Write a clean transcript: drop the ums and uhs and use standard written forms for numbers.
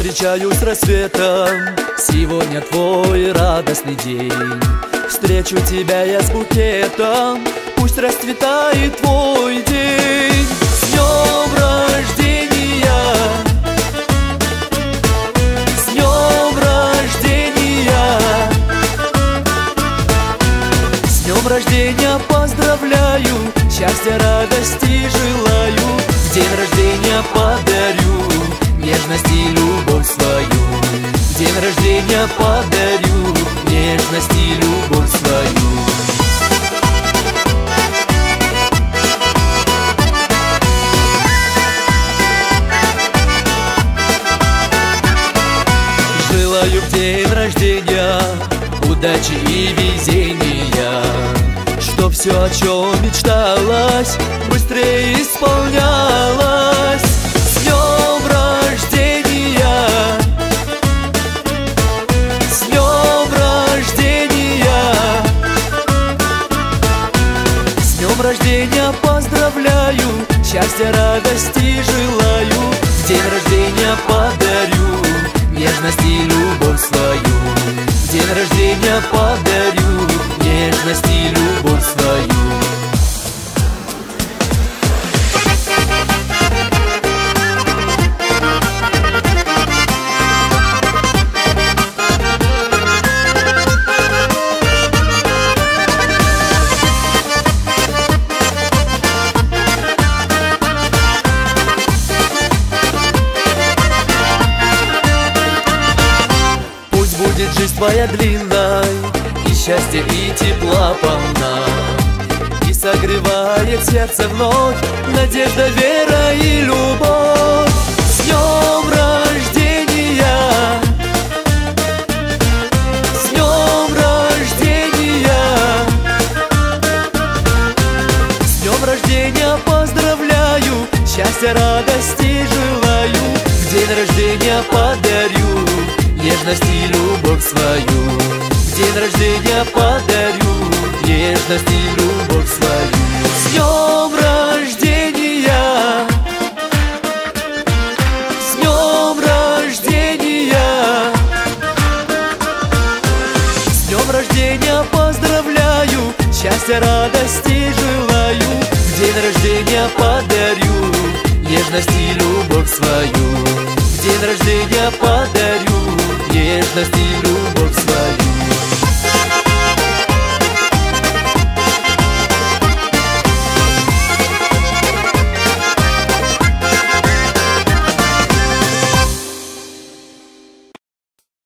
встречаю с рассветом, сегодня твой радостный день. Встречу тебя я с букетом, пусть расцветает твой день. С днем рождения, с днем рождения, с днем рождения поздравляю, счастья, радости желаю. В день рождения подарю нежность и любовь свою. В день рождения подарю нежность и любовь свою. Желаю в день рождения удачи и везения, чтоб все, о чем мечталось, быстрее исполнялось. С днем рождения, с днем рождения, с днем рождения поздравляю, счастья, радости желаю. В день рождения подарю нежность и любовь свою. В день рождения подарю нежность и любовь свою. Будет жизнь твоя длинной, и счастья, и тепла полна, и согревает сердце вновь надежда, вера и любовь. С днем рождения, с днем рождения, с днем рождения поздравляю, счастья, радости желаю. В день рождения подарю нежность и любовь свою. В день рождения подарю нежность и любовь свою. С днем рождения, с днем рождения, с днем рождения поздравляю, счастья, радости желаю. В день рождения подарю нежность и любовь свою. В день рождения подарю нежность и любовь свою.